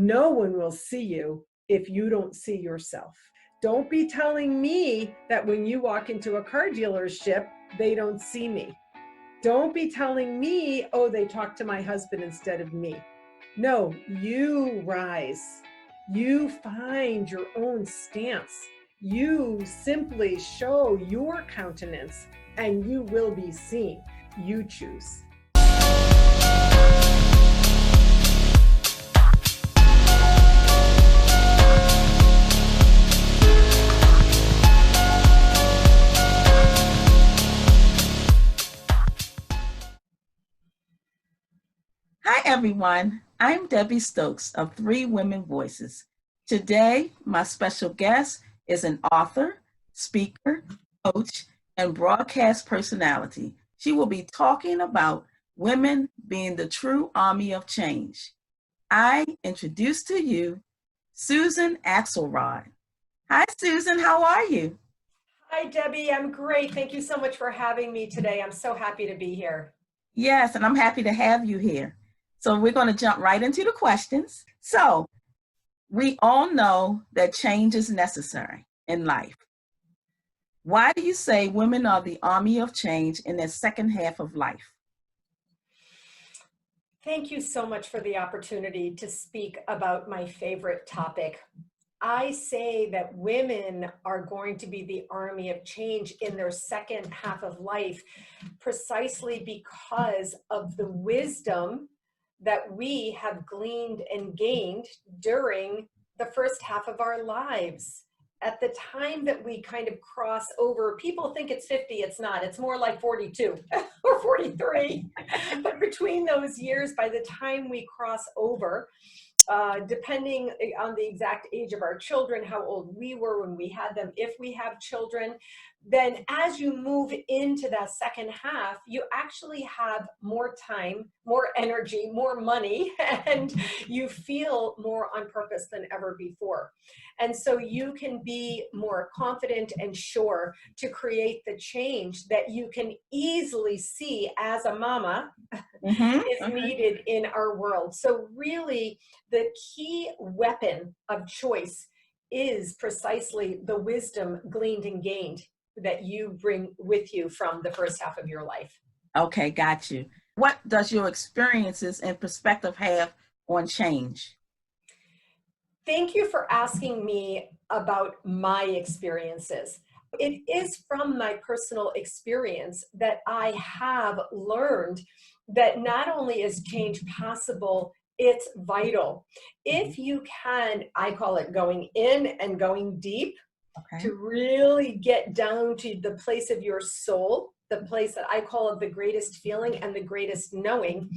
No one will see you if you don't see yourself. Don't be telling me that when you walk into a car dealership, they don't see me. Don't be telling me, oh, they talk to my husband instead of me. No, you rise. You find your own stance. You simply show your countenance and you will be seen. You choose. Hi, everyone. I'm Debbie Stokes of Three Women Voices. Today, my special guest is an author, speaker, coach, and broadcast personality. She will be talking about women being the true army of change. I introduce to you Susan Axelrod. Hi, Susan. How are you? Hi, Debbie. I'm great. Thank you so much for having me today. I'm so happy to be here. Yes, and I'm happy to have you here. So we're going to jump right into the questions. So we all know that change is necessary in life. Why do you say women are the army of change in their second half of life? Thank you so much for the opportunity to speak about my favorite topic. I say that women are going to be the army of change in their second half of life precisely because of the wisdom that we have gleaned and gained during the first half of our lives. At the time that we kind of cross over, people think it's 50, it's not, it's more like 42 or 43. But between those years, by the time we cross over, depending on the exact age of our children, how old we were when we had them, if we have children, then as you move into that second half, you actually have more time, more energy, more money, and you feel more on purpose than ever before. And so you can be more confident and sure to create the change that you can easily see as a mama is needed in our world. So really, the key weapon of choice is precisely the wisdom gleaned and gained that you bring with you from the first half of your life. Okay, got you. What does your experiences and perspective have on change? Thank you for asking me about my experiences. It is from my personal experience that I have learned that not only is change possible, it's vital. If you can, I call it going in and going deep, to really get down to the place of your soul, the place that I call it the greatest feeling and the greatest knowing,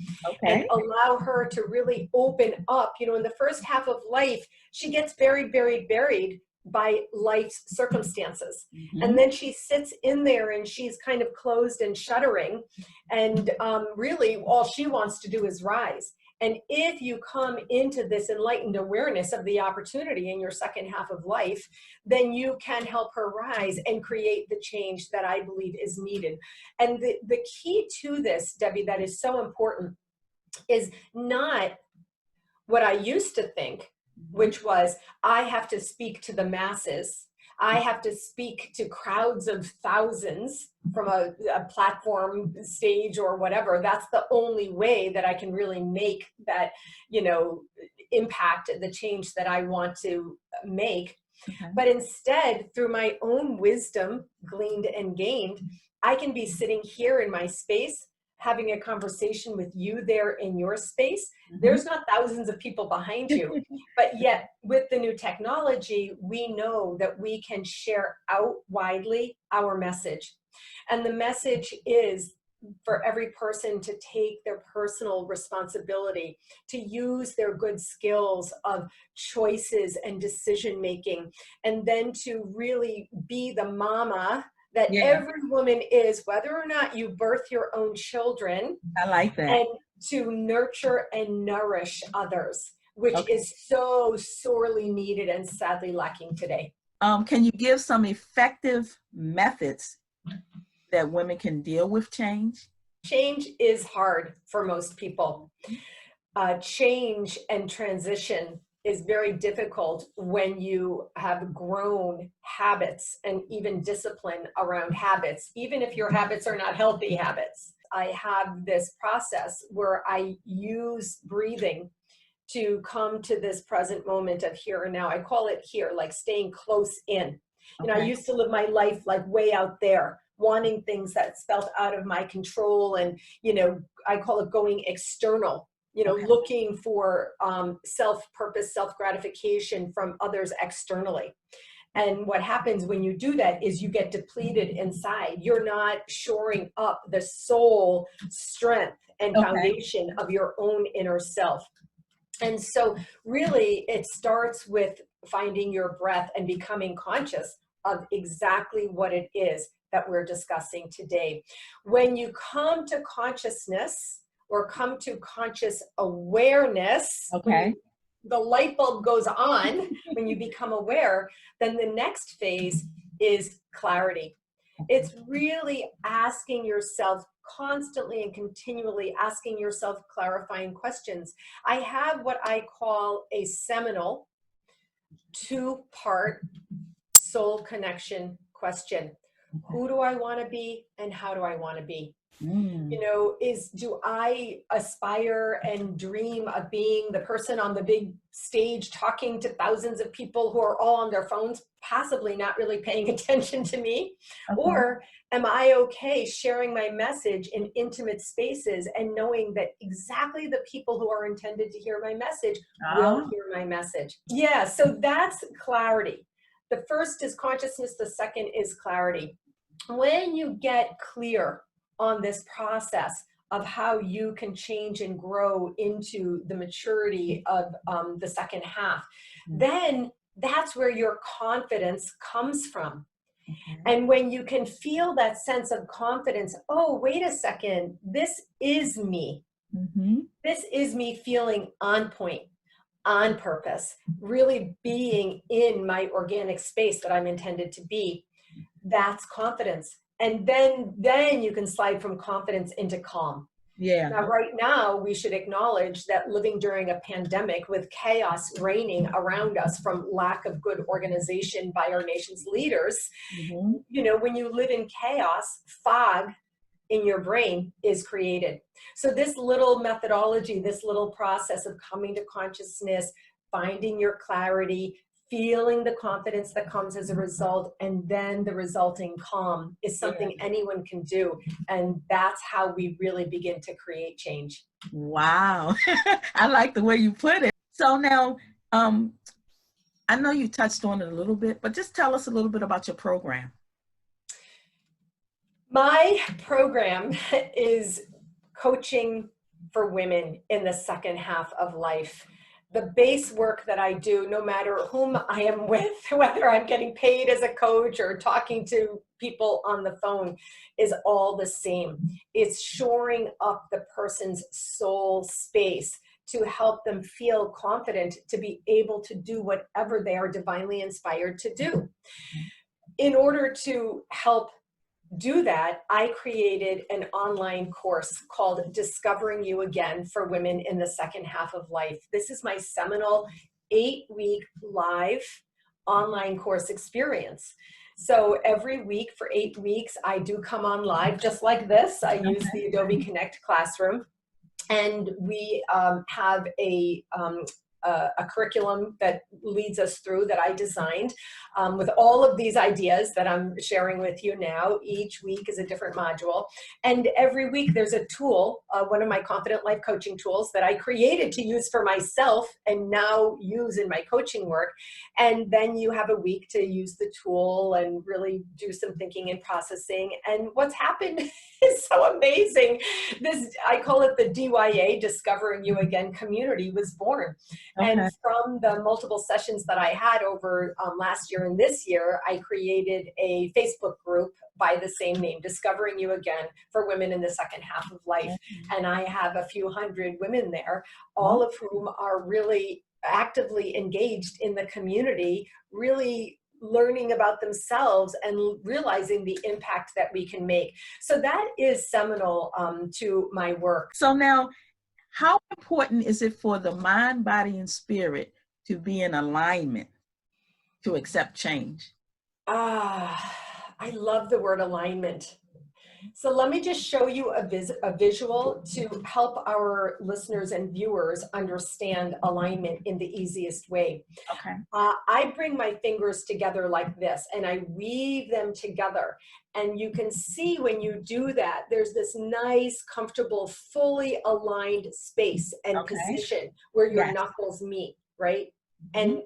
and allow her to really open up. You know, in the first half of life, she gets buried by life's circumstances. And then she sits in there and she's kind of closed and shuddering. And really all she wants to do is rise. And if you come into this enlightened awareness of the opportunity in your second half of life, then you can help her rise and create the change that I believe is needed. And the key to this, Debbie, that is so important is not what I used to think, which was I have to speak to the masses. I have to speak to crowds of thousands from a platform stage or whatever. That's the only way that I can really make that, you know, impact the change that I want to make. But instead, through my own wisdom gleaned and gained, I can be sitting here in my space having a conversation with you there in your space. There's not thousands of people behind you, but yet with the new technology, we know that we can share out widely our message. And the message is for every person to take their personal responsibility, to use their good skills of choices and decision making, and then to really be the mama that every woman is, whether or not you birth your own children. I like that. And to nurture and nourish others, which is so sorely needed and sadly lacking today. Can you give some effective methods that women can deal with change? Change is hard for most people. Change and transition is very difficult when you have grown habits and even discipline around habits, even if your habits are not healthy habits. I have this process where I use breathing to come to this present moment of here and now. I call it here, like staying close in. You know, I Okay. used to live my life like way out there, wanting things that felt out of my control. And, you know, I call it going external, you know, Okay. looking for self-purpose, self-gratification from others externally. And what happens when you do that is you get depleted inside. You're not shoring up the soul strength and Okay. foundation of your own inner self. And so really it starts with finding your breath and becoming conscious of exactly what it is that we're discussing today. When you come to consciousness or come to conscious awareness, Okay. the light bulb goes on, when you become aware, then the next phase is clarity. It's really asking yourself, constantly and continually asking yourself clarifying questions. I have what I call a seminal 2-part soul connection question. Who do I want to be and how do I want to be? You know, do I aspire and dream of being the person on the big stage talking to thousands of people who are all on their phones, possibly not really paying attention to me? Okay. Or am I okay sharing my message in intimate spaces and knowing that exactly the people who are intended to hear my message will Oh, hear my message? Yeah, so that's clarity. The first is consciousness, the second is clarity. When you get clear on this process of how you can change and grow into the maturity of the second half, then that's where your confidence comes from. okay. And when you can feel that sense of confidence, oh, wait a second, this is me. Mm-hmm. This is me feeling on point, on purpose, really being in my organic space that I'm intended to be. That's confidence. And then you can slide from confidence into calm. Yeah. Now, right now, we should acknowledge that living during a pandemic with chaos reigning around us from lack of good organization by our nation's leaders, Mm-hmm. you know, when you live in chaos, fog in your brain is created. So this little methodology, this little process of coming to consciousness, finding your clarity, feeling the confidence that comes as a result, and then the resulting calm is Yeah. something anyone can do. And that's how we really begin to create change. Wow. I like the way you put it. So now, I know you touched on it a little bit, but just tell us a little bit about your program. My program is coaching for women in the second half of life. The base work that I do, no matter whom I am with, whether I'm getting paid as a coach or talking to people on the phone, is all the same. It's shoring up the person's soul space to help them feel confident to be able to do whatever they are divinely inspired to do. In order to help do that, I created an online course called Discovering You Again for Women in the Second Half of Life. This is my seminal 8-week live online course experience. So every week for 8 weeks, I do come on live just like this. I use the Adobe Connect classroom. And we have a curriculum that leads us through that I designed with all of these ideas that I'm sharing with you now. Each week is a different module. And every week there's a tool, one of my Confident Life coaching tools that I created to use for myself and now use in my coaching work. And then you have a week to use the tool and really do some thinking and processing. And what's happened is so amazing. This, I call it the DYA, Discovering You Again community, was born. And Okay. from the multiple sessions that I had over last year and this year, I created a Facebook group by the same name, Discovering You Again, for women in the second half of life. And I have a few hundred women there, all of whom are really actively engaged in the community, really learning about themselves and realizing the impact that we can make. So that is seminal to my work. So now, how important is it for the mind, body, and spirit to be in alignment to accept change? I love the word alignment. So let me just show you a visual to help our listeners and viewers understand alignment in the easiest way. Okay. I bring my fingers together like this and I weave them together. And you can see when you do that, there's this nice, comfortable, fully aligned space and Okay. position where your Yes. knuckles meet, right? Mhm.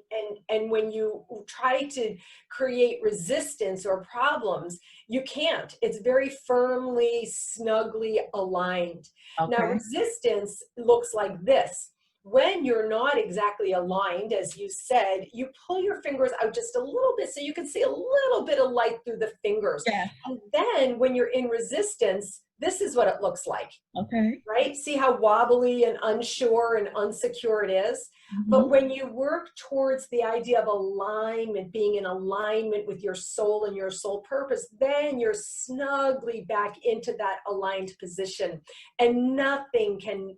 And when you try to create resistance or problems, you can't. It's very firmly, snugly aligned. Now, Okay. resistance looks like this. When you're not exactly aligned, as you said, you pull your fingers out just a little bit so you can see a little bit of light through the fingers. Yeah. And then when you're in resistance, this is what it looks like, Okay. right? See how wobbly and unsure and unsecure it is? But Mhm. when you work towards the idea of alignment, being in alignment with your soul and your soul purpose, then you're snugly back into that aligned position and nothing can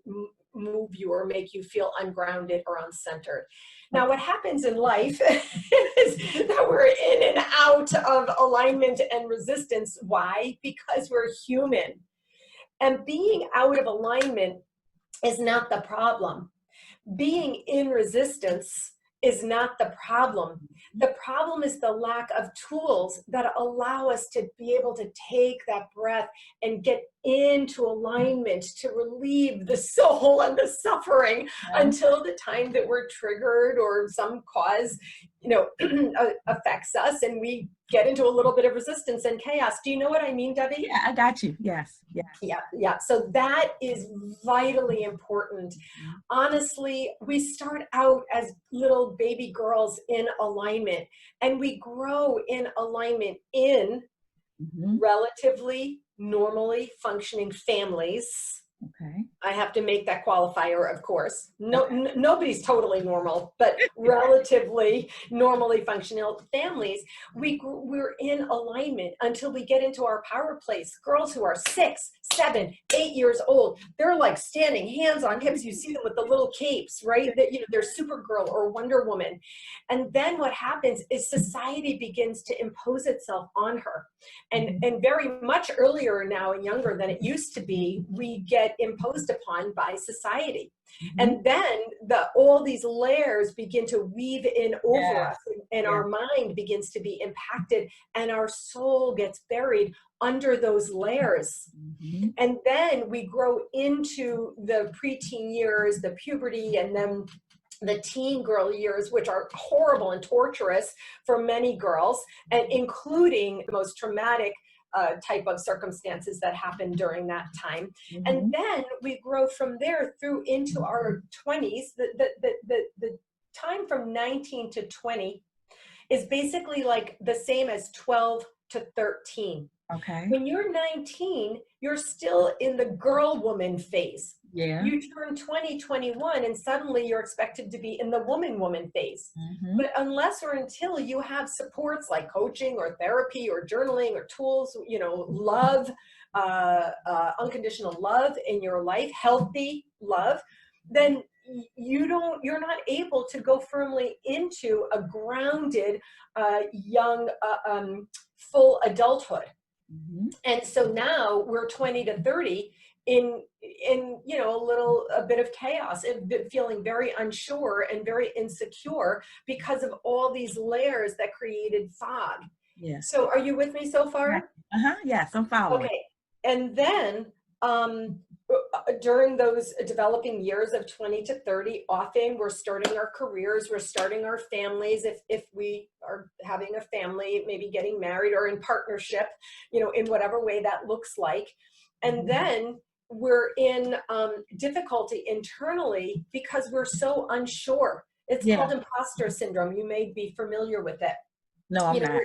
move you or make you feel ungrounded or uncentered. Now, what happens in life is that we're in and out of alignment and resistance. Why? Because we're human. And being out of alignment is not the problem. Being in resistance is not the problem. The problem is the lack of tools that allow us to be able to take that breath and get into alignment to relieve the soul and the suffering Okay. until the time that we're triggered or some cause, affects us and we get into a little bit of resistance and chaos. Do you know what I mean, Debbie? Yeah, I got you. Yes. Yes. Yeah. So that is vitally important. Honestly, we start out as little baby girls in alignment and we grow in alignment in Mhm. relatively normally functioning families. Okay. I have to make that qualifier, of course. No, Okay. nobody's totally normal, but relatively normally functional families, we're in alignment until we get into our power place. Girls who are 6, 7, 8 years old, they're like standing hands on hips. You see them with the little capes, right? That they're Supergirl or Wonder Woman. And then what happens is society begins to impose itself on her. And very much earlier now and younger than it used to be, we get imposed upon by society. Mhm. And then all these layers begin to weave in over Yes. us, and Yes. our mind begins to be impacted, and our soul gets buried under those layers. Mhm. And then we grow into the preteen years, the puberty, and then the teen girl years, which are horrible and torturous for many girls, and including the most traumatic type of circumstances that happen during that time. And Mhm. then we grow from there through into our 20s. The time from 19 to 20 is basically like the same as 12 to 13. Okay. When you're 19, you're still in the girl woman phase. Yeah. You turn 20, 21, and suddenly you're expected to be in the woman phase. Mhm. But unless or until you have supports like coaching or therapy or journaling or tools, love, unconditional love in your life, healthy love, then you're not able to go firmly into a grounded, young, full adulthood. Mhm. And so now we're 20 to 30 in a bit of chaos and feeling very unsure and very insecure because of all these layers that created fog. Yes. So are you with me so Right. far? Yes, I'm following. Okay. And then during those developing years of 20 to 30, often we're starting our careers, we're starting our families, if we are having a family, maybe getting married or in partnership, in whatever way that looks like. And Mhm. then we're in difficulty internally because we're so unsure. It's Yeah. called imposter syndrome. You may be familiar with it. No, I'm not.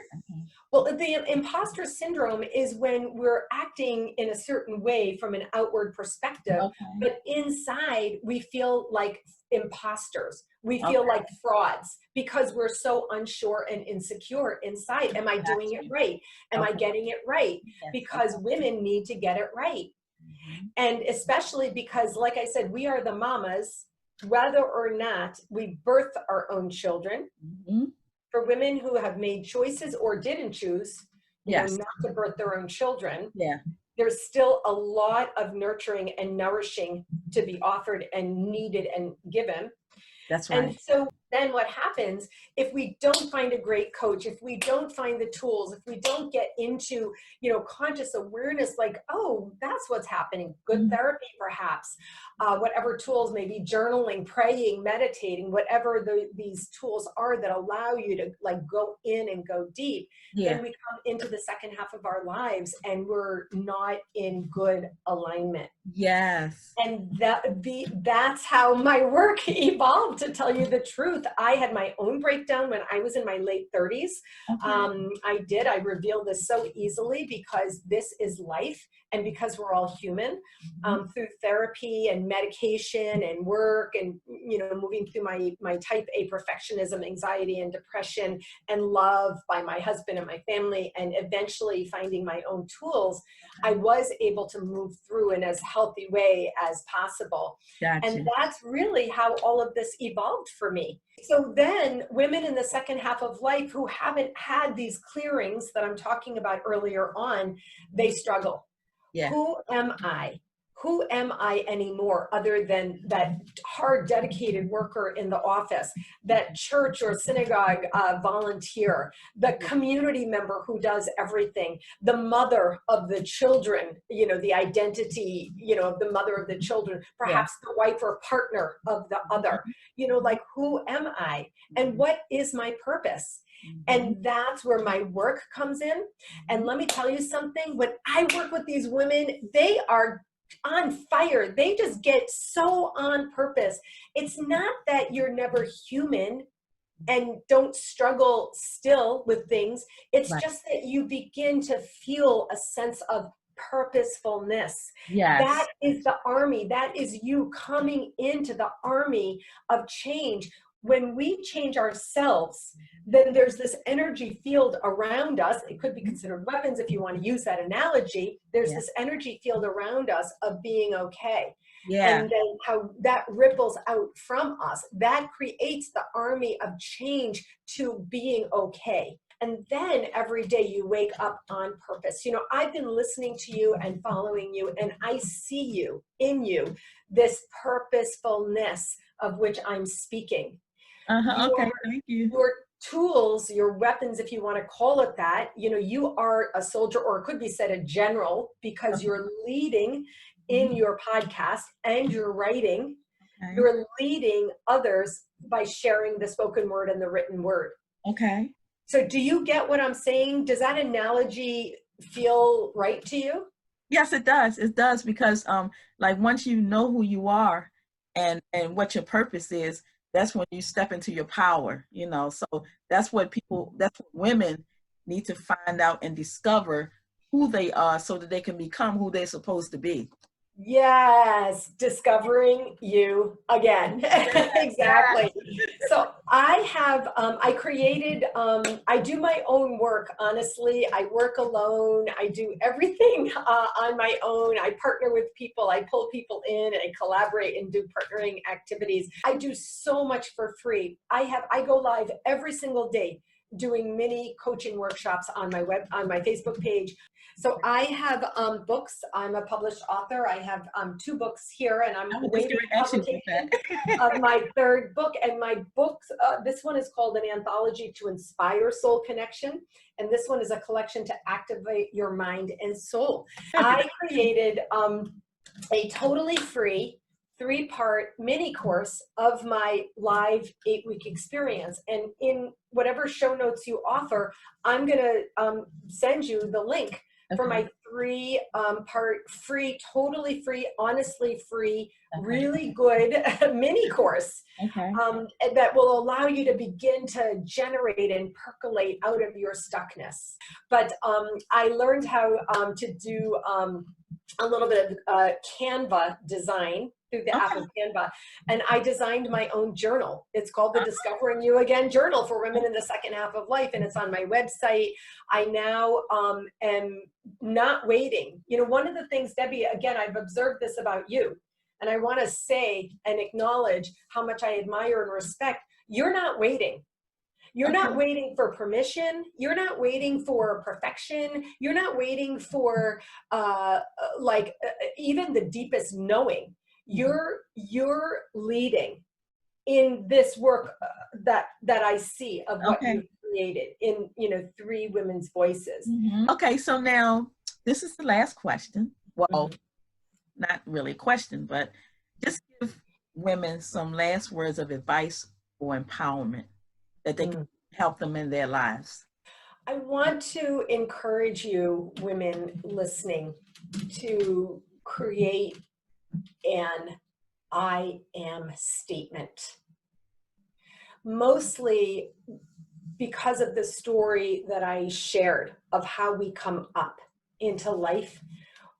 Well, the imposter syndrome is when we're acting in a certain way from an outward perspective, Okay. but inside we feel like imposters. We Okay. feel like frauds because we're so unsure and insecure inside. Am I Got doing it you. right? Am I Okay. getting it right? Yes. Because women need to get it right. Mhm. And especially because, like I said, we are the mamas whether or not we birth our own children. Mhm. For women who have made choices or didn't choose, Yes. not to birth their own children, Yeah, there's still a lot of nurturing and nourishing to be offered and needed and given. that's And right. so then what happens if we don't find a great coach, if we don't find the tools, if we don't get into, conscious awareness, like, oh, that's what's happening, good Mhm. therapy, perhaps, whatever tools, maybe journaling, praying, meditating, whatever these tools are that allow you to like go in and go deep, then Yeah. we come into the second half of our lives and we're not in good alignment. Yes. And that's how my work evolved, to tell you the truth. I had my own breakdown when I was in my late 30s. Okay. I reveal this so easily because this is life, and because we're all human. Mhm. Through therapy and medication and work, and moving through my type A perfectionism, anxiety and depression, and love by my husband and my family, and eventually finding my own tools, I was able to move through in as healthy way as possible. And Gotcha. that's really how all of this evolved for me. So then women in the second half of life who haven't had these clearings that I'm talking about earlier on, they struggle. Yeah. Who am I? Who am I anymore, other than that hard, dedicated worker in the office, that church or synagogue volunteer, the community member who does everything, the mother of the children, the identity, of the mother of the children, Yeah. perhaps the wife or partner of the other, like, who am I? And what is my purpose? Mhm. And that's where my work comes in. And let me tell you something, when I work with these women, they are on fire. They just get so on purpose. It's not that you're never human and don't struggle still with things. It's Right. just that you begin to feel a sense of purposefulness. That Yes. is the army. That is you coming into the army of change. When we change ourselves, then there's this energy field around us. It could be considered weapons if you want to use that analogy. There's Yeah. this energy field around us of being okay. Yeah. And then how that ripples out from us, that creates the army of change to being okay. And then every day you wake up on purpose. I've been listening to you and following you, and I see you in you, this purposefulness of which I'm speaking. Uh-huh. Your Okay. Thank you. your tools, your weapons, if you want to call it that, you are a soldier, or it could be said a general, because Okay. you're leading in Mhm. your podcast and you're writing. Okay. You're leading others by sharing the spoken word and the written word. Okay. So do you get what I'm saying? Does that analogy feel right to you? Yes, it does. It does because like once you know who you are and what your purpose is, that's when you step into your power, So that's what women need to find out and discover who they are so that they can become who they're supposed to be. Yes, discovering you again. Yes. Exactly. So I created, I do my own work, honestly. I work alone. I do everything on my own. I partner with people. I pull people in and I collaborate and do partnering activities. I do so much for free. I go live every single day doing mini coaching workshops on my Facebook page. So I have books. I'm a published author. I have 2 books here, and I'm I was just awaiting going to ask you about publication that. of my 3rd book. And my books, this one is called An Anthology to Inspire Soul Connection, and this one is a collection to activate your mind and soul. I created a totally free 3-part mini course of my live 8-week experience. And in whatever show notes you offer, I'm going to send you the link for Okay. my 3-part free, totally free, honestly free, Okay. really good mini course Okay. that will allow you to begin to generate and percolate out of your stuckness. But I learned how to do a little bit of Canva design through the app Okay. of Canva. And I designed my own journal. It's called the Discovering You Again Journal for Women in the Second Half of Life. And it's on my website. I now am not waiting. One of the things, Debbie, again, I've observed this about you. and I want to say and acknowledge how much I admire and respect, you're not waiting. You're not waiting for permission. You're not waiting for perfection. You're not waiting for even the deepest knowing. You're leading in this work that I see of what you've created in, Three Women's Voices. Okay, so now this is the last question. Well, not really a question, but just give women some last words of advice or empowerment that they can help them in their lives. I want to encourage you, women listening, to create an I am statement. Mostly because of the story that I shared of how we come up into life,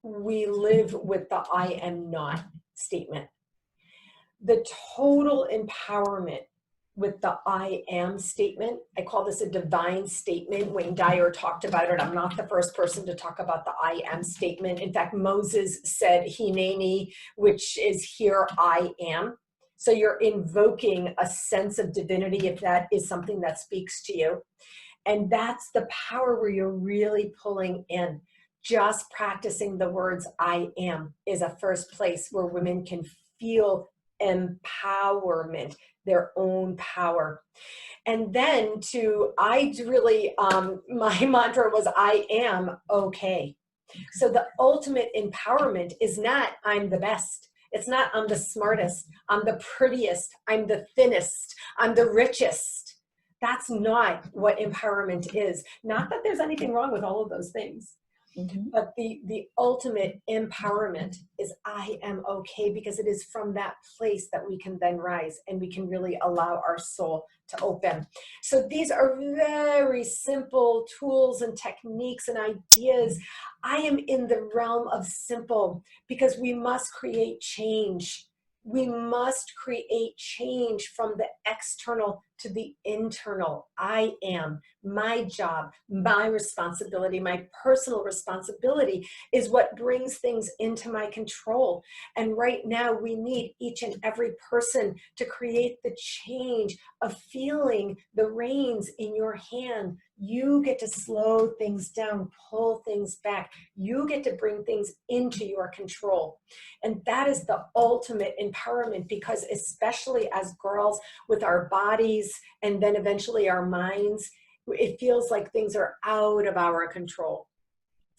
we live with the I am not statement. The total empowerment with the I am statement, I call this a divine statement. Wayne Dyer talked about it. I'm not the first person to talk about the I am statement. In fact, Moses said, Hineni, which is here I am. So you're invoking a sense of divinity if that is something that speaks to you. And that's the power where you're really pulling in. Just practicing the words I am is a first place where women can feel empowerment, their own power. And then my mantra was I am okay. So the ultimate empowerment is not I'm the best. It's not I'm the smartest, I'm the prettiest, I'm the thinnest, I'm the richest. That's not what empowerment is. Not that there's anything wrong with all of those things. But the ultimate empowerment is I am okay, because it is from that place that we can then rise and we can really allow our soul to open. So these are very simple tools and techniques and ideas. I am in the realm of simple because we must create change. We must create change from the external to the internal. I am, my job, my responsibility, my personal responsibility is what brings things into my control. And right now we need each and every person to create the change of feeling the reins in your hand. You get to slow things down, pull things back. You get to bring things into your control. And that is the ultimate empowerment, because especially as girls with our bodies and then eventually our minds, it feels like things are out of our control.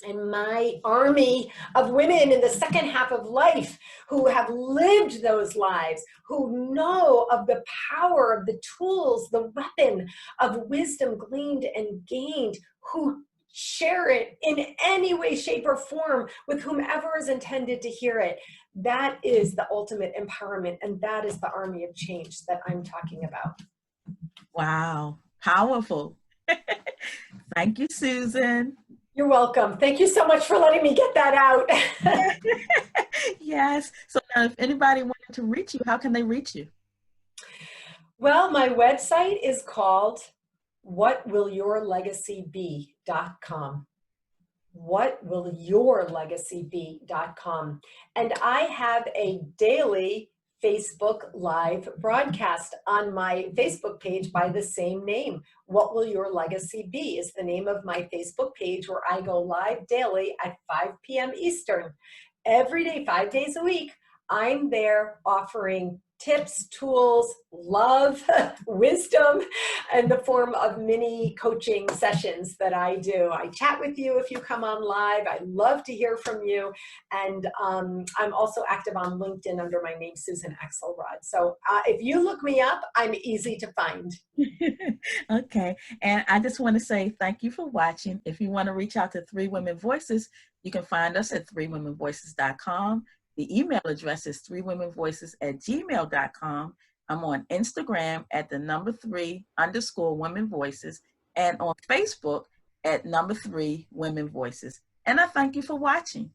And my army of women in the second half of life who have lived those lives, who know of the power of the tools, the weapon of wisdom gleaned and gained, who share it in any way, shape, or form with whomever is intended to hear it. That is the ultimate empowerment, and that is the army of change that I'm talking about. Wow, powerful. Thank you, Susan. You're welcome. Thank you so much for letting me get that out. Yes. So now if anybody wanted to reach you, how can they reach you? Well, my website is called whatwillyourlegacybe.com. Whatwillyourlegacybe.com. And I have a daily Facebook live broadcast on my Facebook page by the same name. What Will Your Legacy Be is the name of my Facebook page, where I go live daily at 5 p.m. Eastern. Every day, 5 days a week, I'm there offering tips, tools, love, wisdom, in the form of mini coaching sessions that I do. I chat with you if you come on live. I love to hear from you. And I'm also active on LinkedIn under my name, Susan Axelrod. So if you look me up, I'm easy to find. Okay. And I just want to say thank you for watching. If you want to reach out to Three Women Voices, you can find us at threewomenvoices.com. The email address is threewomenvoices@gmail.com. I'm on Instagram at @3_Women Voices, and on Facebook at @3 Women Voices. And I thank you for watching.